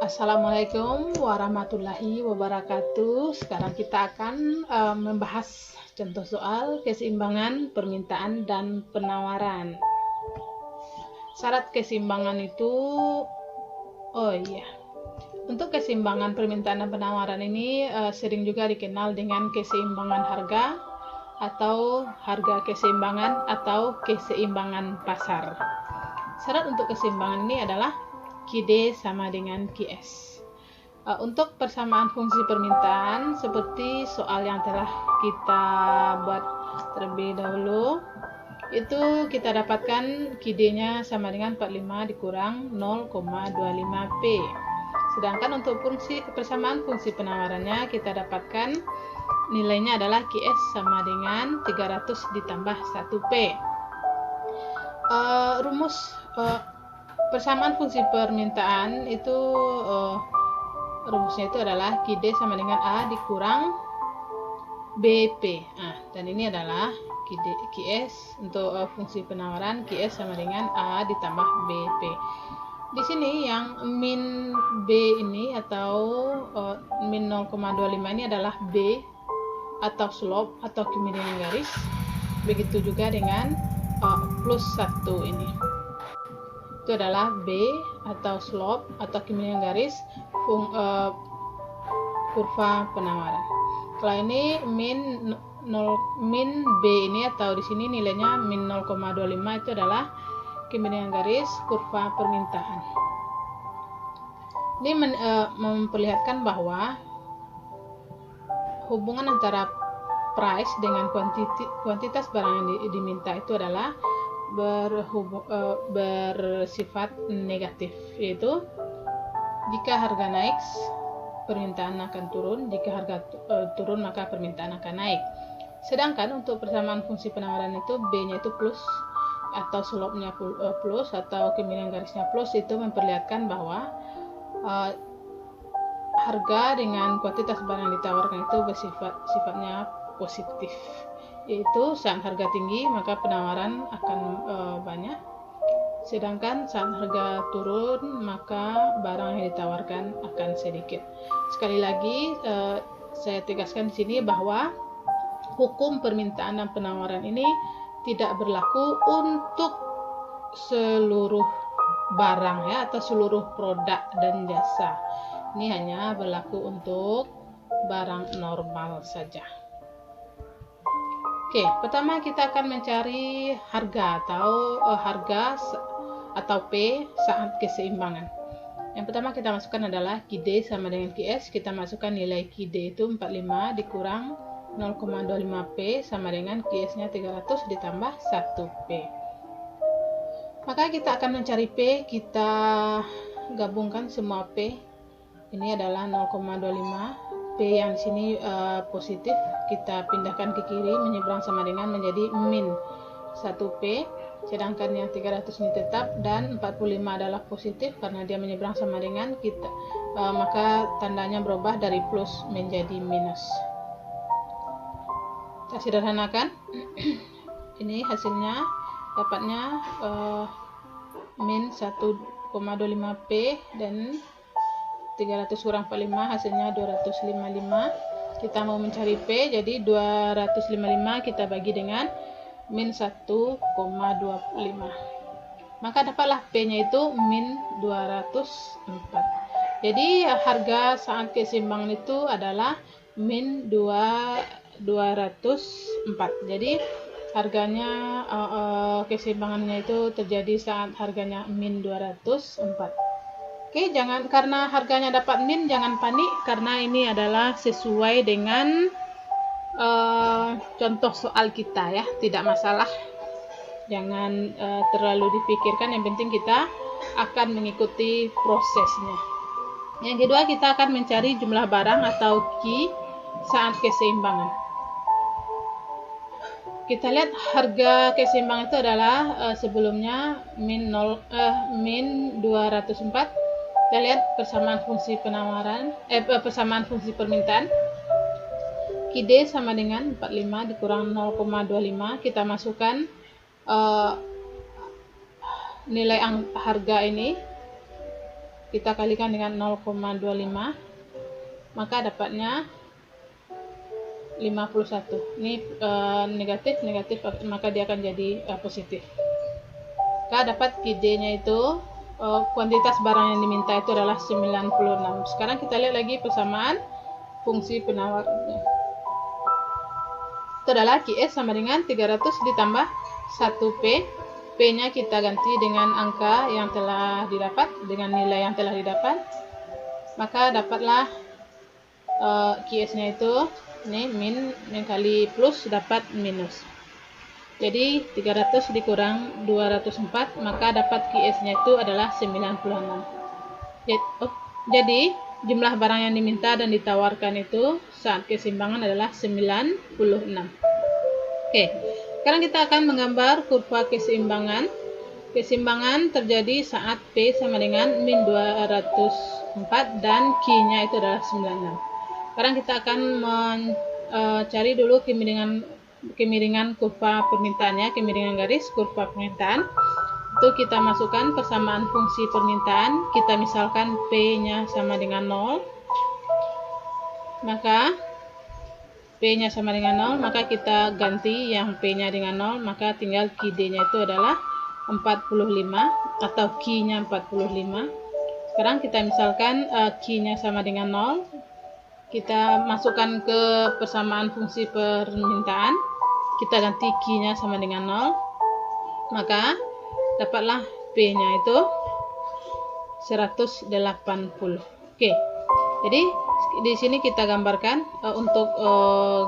Assalamualaikum warahmatullahi wabarakatuh. Sekarang kita akan membahas contoh soal keseimbangan permintaan dan penawaran. Syarat keseimbangan itu, untuk keseimbangan permintaan dan penawaran ini sering juga dikenal dengan keseimbangan harga atau harga keseimbangan atau keseimbangan pasar. Syarat untuk keseimbangan ini adalah QD sama dengan QS. Untuk persamaan fungsi permintaan seperti soal yang telah kita buat terlebih dahulu, itu kita dapatkan QD-nya sama dengan 45 dikurang 0,25P. Sedangkan untuk persamaan fungsi penawarannya kita dapatkan nilainya adalah QS sama dengan 300 ditambah 1P. Rumus persamaan fungsi permintaan itu rumusnya itu adalah QD sama dengan A dikurang BP. Dan ini adalah QS untuk fungsi penawaran, QS sama dengan A ditambah BP. Di sini yang min B ini atau min 0,25 ini adalah B atau slope atau kemiringan garis. Begitu juga dengan plus 1 ini. Itu adalah B atau slope atau kemiringan garis kurva penawaran. Kalau ini min B ini atau di sini nilainya min 0,25 itu adalah kemiringan garis kurva permintaan. Ini memperlihatkan bahwa hubungan antara price dengan kuantitas barang yang diminta itu adalah bersifat negatif, yaitu jika harga naik permintaan akan turun, jika harga turun maka permintaan akan naik. Sedangkan untuk persamaan fungsi penawaran itu B-nya itu plus atau slope-nya plus atau kemiringan garisnya plus, itu memperlihatkan bahwa harga dengan kuantitas barang yang ditawarkan itu sifatnya positif, yaitu saat harga tinggi maka penawaran akan banyak, sedangkan saat harga turun maka barang yang ditawarkan akan sedikit. Sekali lagi saya tegaskan di sini bahwa hukum permintaan dan penawaran ini tidak berlaku untuk seluruh barang ya atau seluruh produk dan jasa. Ini hanya berlaku untuk barang normal saja. Oke, pertama kita akan mencari harga atau P saat keseimbangan. Yang pertama kita masukkan adalah QD sama dengan QS. Kita masukkan nilai QD itu 45 dikurang 0,25P sama dengan QS-nya 300 ditambah 1P. Maka kita akan mencari P, kita gabungkan semua P. Ini adalah 0,25. P yang di sini positif, kita pindahkan ke kiri menyeberang sama dengan menjadi min 1P, sedangkan yang 300 ini tetap, dan 45 adalah positif karena dia menyeberang sama dengan kita, maka tandanya berubah dari plus menjadi minus. Kita sederhanakan. Ini hasilnya dapatnya min 1,25P dan 300 kurang 45 hasilnya 255. Kita mau mencari P, jadi 255 kita bagi dengan min 1,25, maka dapatlah P nya itu min 204. Jadi harga saat keseimbangan itu adalah min 204. Jadi harganya keseimbangannya itu terjadi saat harganya min 204. Oke, karena harganya dapat min, jangan panik karena ini adalah sesuai dengan contoh soal kita ya, tidak masalah. Jangan terlalu dipikirkan, yang penting kita akan mengikuti prosesnya. Yang kedua, kita akan mencari jumlah barang atau Q saat keseimbangan. Kita lihat harga keseimbangan itu adalah sebelumnya min 204. Kita lihat persamaan fungsi persamaan fungsi permintaan. QD sama dengan 45 dikurang 0,25. Kita masukkan nilai harga ini kita kalikan dengan 0,25, maka dapatnya 51. Ini negatif, maka dia akan jadi positif. Maka dapat QD-nya itu kuantitas barang yang diminta itu adalah 96. Sekarang kita lihat lagi persamaan fungsi penawarnya. Itu adalah QS sama dengan 300 ditambah 1P. P-nya kita ganti dengan angka yang telah didapat, dengan nilai yang telah didapat. Maka dapatlah QS-nya itu ini min kali plus dapat minus. Jadi 300 dikurang 204, maka dapat QS-nya itu adalah 96. Jadi jumlah barang yang diminta dan ditawarkan itu saat keseimbangan adalah 96. Oke, sekarang kita akan menggambar kurva keseimbangan. Keseimbangan terjadi saat P sama dengan min 204 dan Q-nya itu adalah 96. Sekarang kita akan mencari dulu kemiringan kurva permintaannya, kemiringan garis kurva permintaan. Itu kita masukkan persamaan fungsi permintaan. Kita misalkan P-nya sama dengan 0. Maka P-nya sama dengan 0, maka kita ganti yang P-nya dengan 0, maka tinggal QD-nya itu adalah 45 atau Q-nya 45. Sekarang kita misalkan Q-nya sama dengan 0. Kita masukkan ke persamaan fungsi permintaan, kita ganti Q-nya sama dengan 0, maka dapatlah P-nya itu 180. Oke, jadi di sini kita gambarkan untuk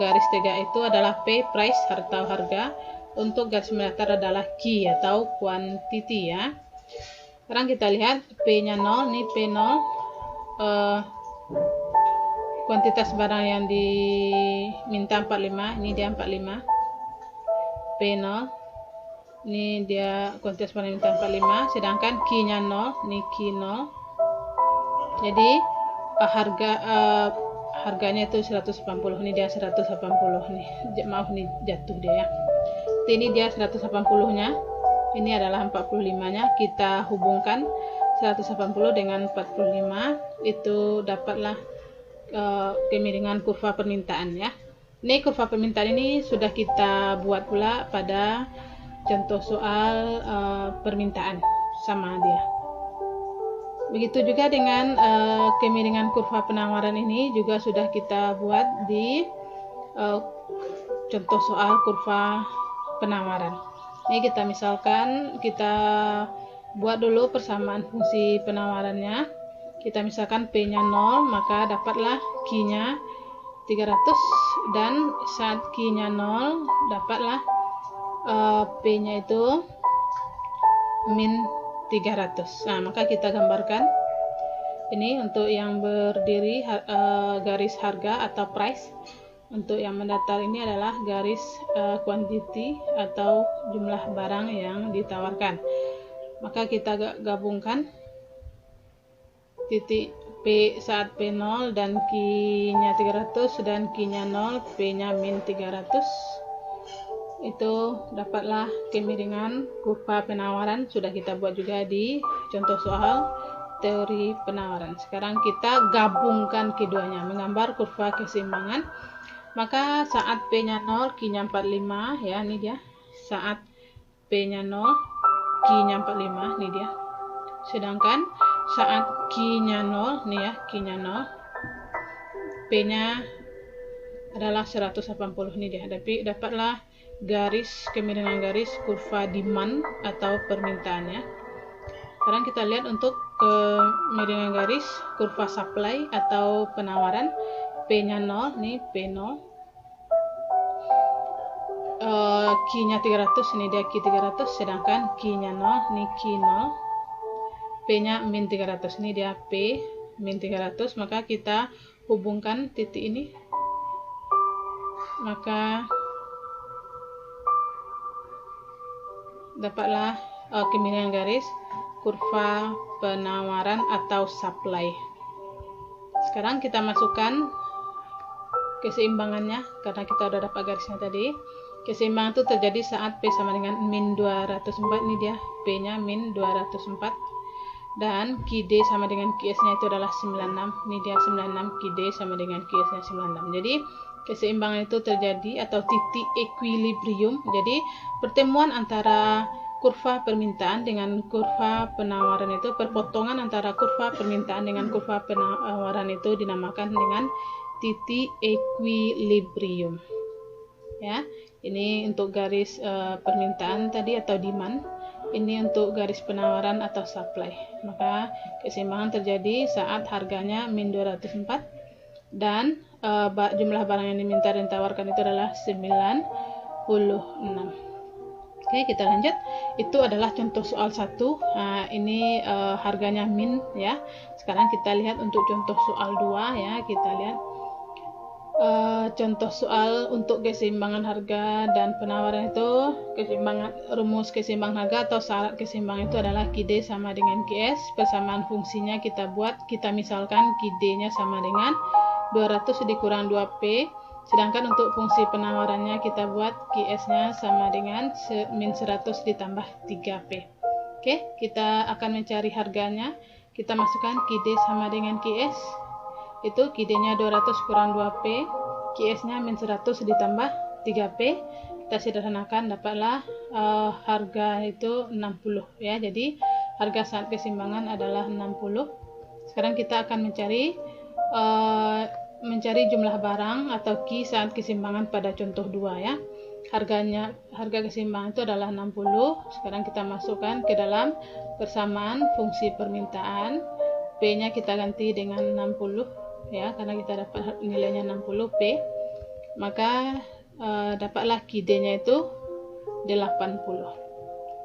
garis tegak itu adalah P, price atau harga, untuk garis mendatar adalah Q atau quantity ya. Sekarang kita lihat P-nya 0, ini P0, kuantitas barang yang diminta 45, ini dia 45. P0, ini dia kuantitas barang yang diminta 45, sedangkan Q-nya 0, ini Q0. Jadi harganya itu 180, ini dia 180 nih. Maaf nih jatuh dia ya. Ini dia 180-nya. Ini adalah 45-nya. Kita hubungkan 180 dengan 45, itu dapatlah kemiringan kurva permintaan ya. Ini kurva permintaan ini sudah kita buat pula pada contoh soal permintaan sama dia. Begitu juga dengan kemiringan kurva penawaran ini juga sudah kita buat di contoh soal kurva penawaran. Ini kita misalkan kita buat dulu persamaan fungsi penawarannya. Kita misalkan P-nya 0, maka dapatlah Q-nya 300, dan saat Q-nya 0 dapatlah P-nya itu min 300. Nah, maka kita gambarkan ini untuk yang berdiri garis harga atau price. Untuk yang mendatar ini adalah garis quantity atau jumlah barang yang ditawarkan. Maka kita gabungkan titik P saat P0 dan Q-nya 300 dan Q-nya 0, P-nya min 300. Itu dapatlah kemiringan kurva penawaran. Sudah kita buat juga di contoh soal teori penawaran. Sekarang kita gabungkan keduanya, menggambar kurva keseimbangan. Maka saat P-nya 0, Q-nya 45 ya, ini dia. Saat P-nya 0, Q-nya 45, ini dia. Sedangkan saat Q-nya 0, nih ya, Q-nya 0, P-nya adalah 180, ini dia. Tapi dapatlah kemiringan garis kurva demand atau permintaannya. Sekarang kita lihat untuk kemiringan garis kurva supply atau penawaran. P-nya 0, nih P0. Q-nya 300, ini dia Q 300, sedangkan Q-nya 0, ini Q 0. P-nya min 300, ini dia P min 300, maka kita hubungkan titik ini, maka dapatlah kemiringan garis kurva penawaran atau supply. Sekarang kita masukkan keseimbangannya, karena kita sudah dapat garisnya tadi. Keseimbangan itu terjadi saat P sama dengan min 204, ini dia P-nya min 204. dan QD sama dengan QS-nya itu adalah 96. Ini dia 96, QD sama dengan QS-nya 96. Jadi keseimbangan itu terjadi atau titik equilibrium. Jadi pertemuan antara kurva permintaan dengan kurva penawaran itu, perpotongan antara kurva permintaan dengan kurva penawaran itu dinamakan dengan titik equilibrium. Ya, ini untuk garis permintaan tadi atau demand. Ini untuk garis penawaran atau supply. Maka keseimbangan terjadi saat harganya min 204 dan jumlah barang yang diminta dan ditawarkan itu adalah 96. Oke, kita lanjut. Itu adalah contoh soal 1. Ini harganya min ya. Sekarang kita lihat untuk contoh soal 2 ya. Kita lihat contoh soal untuk keseimbangan harga dan penawaran itu, rumus keseimbangan harga atau syarat keseimbangan itu adalah QD sama dengan QS. Persamaan fungsinya kita misalkan QD-nya sama dengan 200 dikurang 2P, sedangkan untuk fungsi penawarannya kita buat QS-nya sama dengan min 100 ditambah 3P. Oke, kita akan mencari harganya. Kita masukkan QD sama dengan QS. Itu QD-nya 200 kurang 2P, QS-nya min 100 ditambah 3P. Kita sederhanakan, dapatlah harga itu 60 ya. Jadi harga saat keseimbangan adalah 60. Sekarang kita akan mencari jumlah barang atau Q saat keseimbangan pada contoh 2 ya. Harga keseimbangan itu adalah 60. Sekarang kita masukkan ke dalam persamaan fungsi permintaan. P-nya kita ganti dengan 60 ya, karena kita dapat nilainya 60P. Maka dapatlah QD-nya itu 80.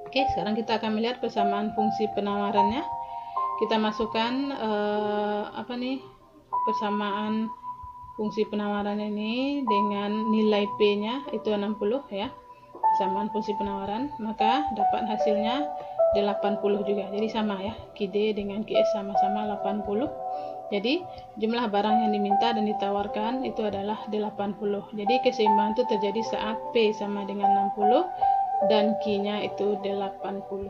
Oke, sekarang kita akan melihat persamaan fungsi penawarannya. Kita masukkan persamaan fungsi penawaran ini dengan nilai P-nya itu 60 ya. Persamaan fungsi penawaran, maka dapat hasilnya 80 juga. Jadi sama ya, QD dengan QS sama-sama 80. Jadi jumlah barang yang diminta dan ditawarkan itu adalah 80. Jadi keseimbangan itu terjadi saat P sama dengan 60 dan Q-nya itu 80.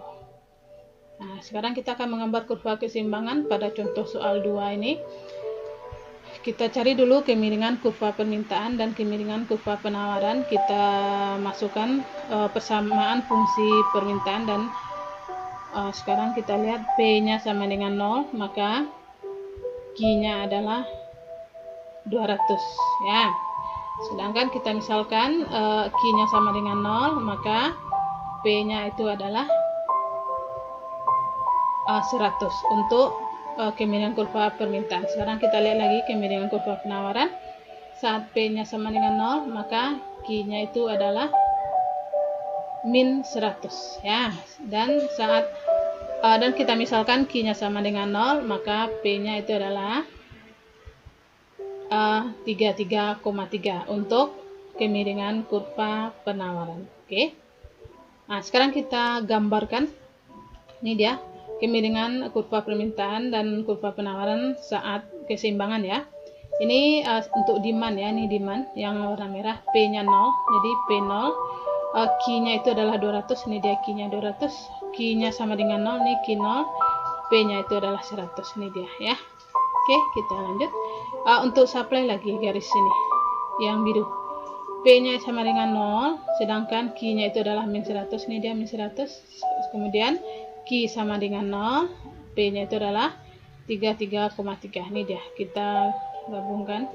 Nah, sekarang kita akan menggambar kurva keseimbangan pada contoh soal 2 ini. Kita cari dulu kemiringan kurva permintaan dan kemiringan kurva penawaran. Kita masukkan persamaan fungsi permintaan dan sekarang kita lihat P-nya sama dengan 0, maka Q-nya adalah 200 ya. Sedangkan kita misalkan Q-nya sama dengan 0, maka P-nya itu adalah 100 untuk kemiringan kurva permintaan. Sekarang kita lihat lagi kemiringan kurva penawaran. Saat P-nya sama dengan 0, maka Q-nya itu adalah min 100 ya. Dan saat dan kita misalkan Q-nya sama dengan 0, maka P-nya itu adalah 33,3 untuk kemiringan kurva penawaran. Oke. Nah, sekarang kita gambarkan. Ini dia kemiringan kurva permintaan dan kurva penawaran saat keseimbangan ya. Ini untuk demand ya, ini demand yang warna merah, P-nya 0. Jadi P0, Q-nya itu adalah 200, ini dia Q-nya 200. Q-nya sama dengan 0, ini Q0, P-nya itu adalah 100, ini dia ya. Oke, kita lanjut. Untuk supply lagi garis sini yang biru, P-nya sama dengan 0, sedangkan Q-nya itu adalah min 100, ini dia min 100. Kemudian Q sama dengan 0, P-nya itu adalah 33,3, ini dia. Kita gabungkan,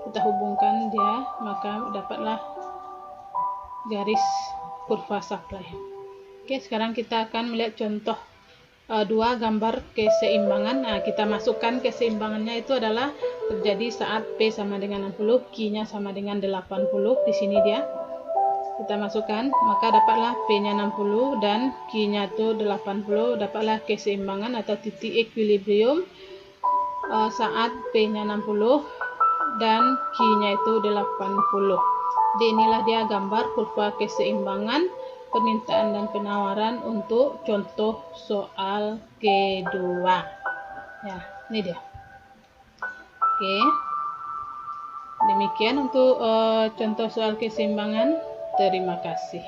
kita hubungkan dia, maka dapatlah garis kurva supply. Oke, sekarang kita akan melihat contoh 2 gambar keseimbangan. Nah, kita masukkan keseimbangannya itu adalah terjadi saat P sama dengan 60, Q-nya sama dengan 80. Di sini dia. Kita masukkan, maka dapatlah P-nya 60 dan Q-nya itu 80. Dapatlah keseimbangan atau titik equilibrium saat P-nya 60 dan Q-nya itu 80. Jadi inilah dia gambar kurva keseimbangan permintaan dan penawaran untuk contoh soal kedua. Ya, ini dia. Oke. Demikian untuk contoh soal keseimbangan. Terima kasih.